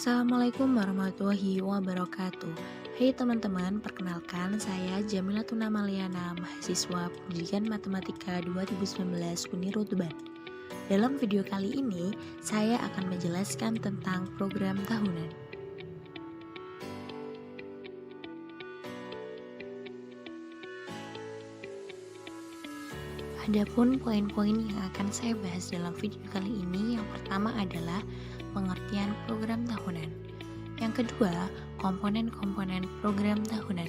Assalamualaikum warahmatullahi wabarakatuh. Hai teman-teman, perkenalkan saya Jamila Tunamaliana, mahasiswa Pendidikan Matematika 2019 Uniru Tuban. Dalam video kali ini, saya akan menjelaskan tentang program tahunan. Adapun poin-poin yang akan saya bahas dalam video kali ini, yang pertama adalah pengertian program tahunan. Yang kedua, komponen-komponen program tahunan.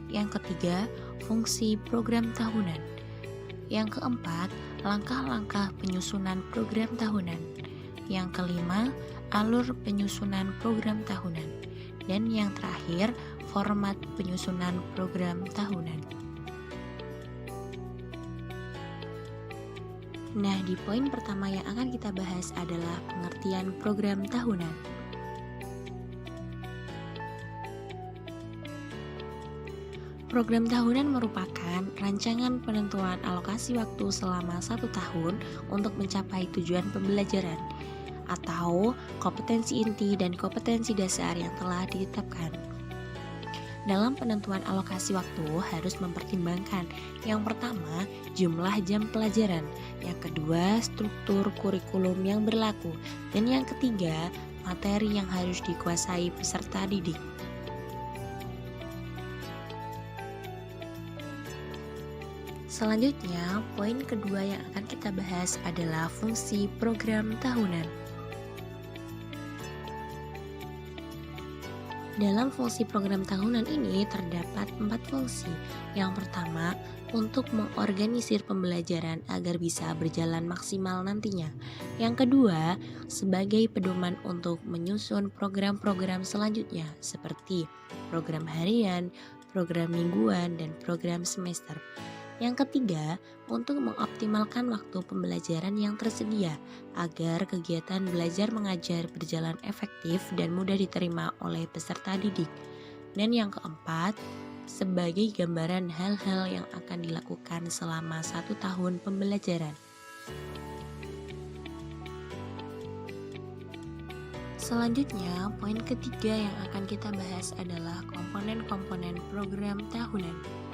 Yang ketiga, fungsi program tahunan. Yang keempat, langkah-langkah penyusunan program tahunan. Yang kelima, alur penyusunan program tahunan. Dan yang terakhir, format penyusunan program tahunan. Nah, di poin pertama yang akan kita bahas adalah pengertian program tahunan. Program tahunan merupakan rancangan penentuan alokasi waktu selama 1 tahun untuk mencapai tujuan pembelajaran atau kompetensi inti dan kompetensi dasar yang telah ditetapkan. Dalam penentuan alokasi waktu harus mempertimbangkan yang pertama, jumlah jam pelajaran, yang kedua, struktur kurikulum yang berlaku, dan yang ketiga, materi yang harus dikuasai peserta didik. Selanjutnya, poin kedua yang akan kita bahas adalah fungsi program tahunan. Dalam fungsi program tahunan ini terdapat 4 fungsi. Yang pertama, untuk mengorganisir pembelajaran agar bisa berjalan maksimal nantinya. Yang kedua, sebagai pedoman untuk menyusun program-program selanjutnya seperti program harian, program mingguan, dan program semester. Yang ketiga, untuk mengoptimalkan waktu pembelajaran yang tersedia agar kegiatan belajar mengajar berjalan efektif dan mudah diterima oleh peserta didik. Dan yang keempat, sebagai gambaran hal-hal yang akan dilakukan selama 1 tahun pembelajaran. Selanjutnya, poin ketiga yang akan kita bahas adalah komponen-komponen program tahunan.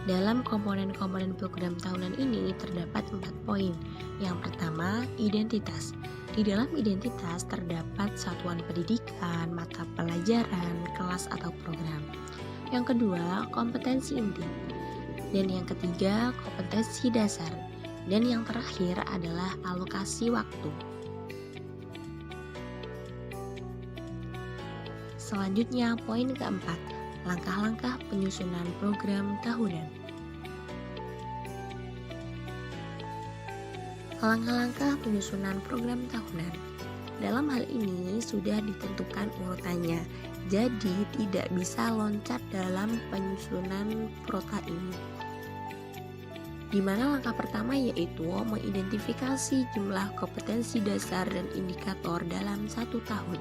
Dalam komponen-komponen program tahunan ini terdapat 4 poin. Yang pertama, identitas. Di dalam identitas terdapat satuan pendidikan, mata pelajaran, kelas atau program. Yang kedua, kompetensi inti. Dan yang ketiga, kompetensi dasar. Dan yang terakhir adalah alokasi waktu. Selanjutnya, poin keempat, langkah-langkah penyusunan program tahunan. Langkah-langkah penyusunan program tahunan. Dalam hal ini sudah ditentukan urutannya, jadi tidak bisa loncat dalam penyusunan prota ini. Di mana langkah pertama yaitu mengidentifikasi jumlah kompetensi dasar dan indikator dalam 1 tahun.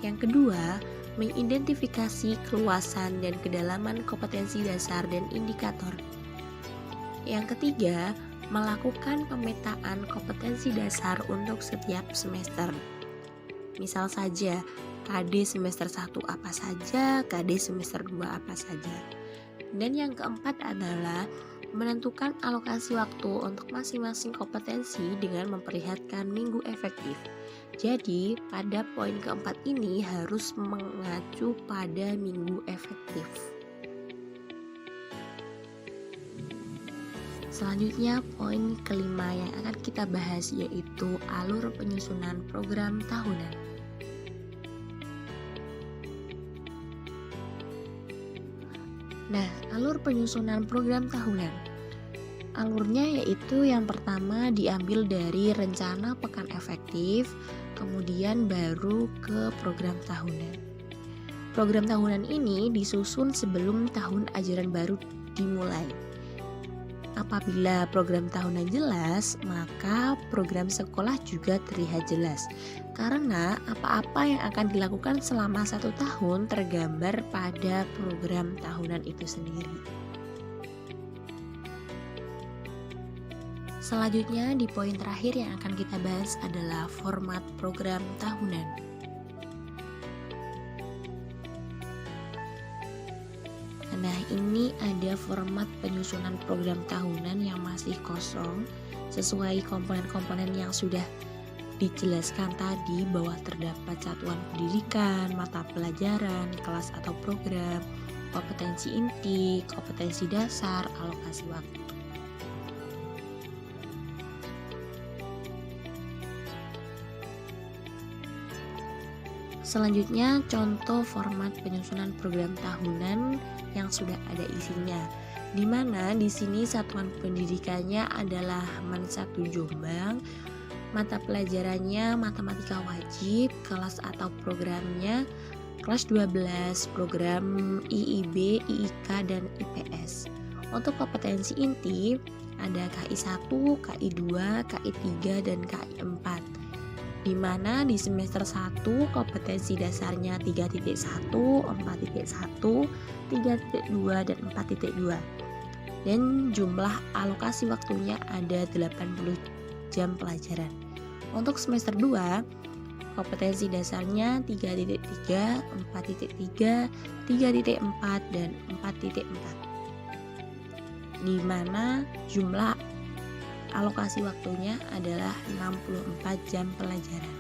Yang kedua, mengidentifikasi keluasan dan kedalaman kompetensi dasar dan indikator. Yang ketiga, melakukan pemetaan kompetensi dasar untuk setiap semester. Misal saja, KD semester 1 apa saja, KD semester 2 apa saja. Dan yang keempat adalah menentukan alokasi waktu untuk masing-masing kompetensi dengan memperlihatkan minggu efektif. Jadi, pada poin keempat ini harus mengacu pada minggu efektif. Selanjutnya, poin kelima yang akan kita bahas yaitu alur penyusunan program tahunan. Nah, alur penyusunan program tahunan. Alurnya yaitu yang pertama diambil dari rencana pekan efektif, kemudian baru ke program tahunan. Program tahunan ini disusun sebelum tahun ajaran baru dimulai. Apabila program tahunan jelas, maka program sekolah juga terlihat jelas. Karena apa-apa yang akan dilakukan selama 1 tahun tergambar pada program tahunan itu sendiri. Selanjutnya di poin terakhir yang akan kita bahas adalah format program tahunan. Nah, ini ada format penyusunan program tahunan yang masih kosong sesuai komponen-komponen yang sudah dijelaskan tadi, bahwa terdapat satuan pendidikan, mata pelajaran, kelas atau program, kompetensi inti, kompetensi dasar, alokasi waktu. Selanjutnya, contoh format penyusunan program tahunan yang sudah ada isinya, di mana di sini satuan pendidikannya adalah MAN 1 Jombang, mata pelajarannya matematika wajib, kelas atau programnya kelas 12, program IIB, IIK, dan IPS. Untuk kompetensi inti ada KI 1, KI 2, KI 3, dan KI 4. Di mana di semester 1 kompetensi dasarnya 3.1, 4.1, 3.2, dan 4.2. Dan jumlah alokasi waktunya ada 80 jam pelajaran. Untuk semester 2, kompetensi dasarnya 3.3, 4.3, 3.4, dan 4.4. Di mana jumlah alokasi waktunya adalah 64 jam pelajaran.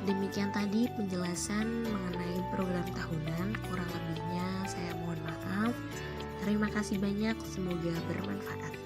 Demikian tadi penjelasan mengenai program tahunan, kurang lebihnya saya mohon maaf. Terima kasih banyak, semoga bermanfaat.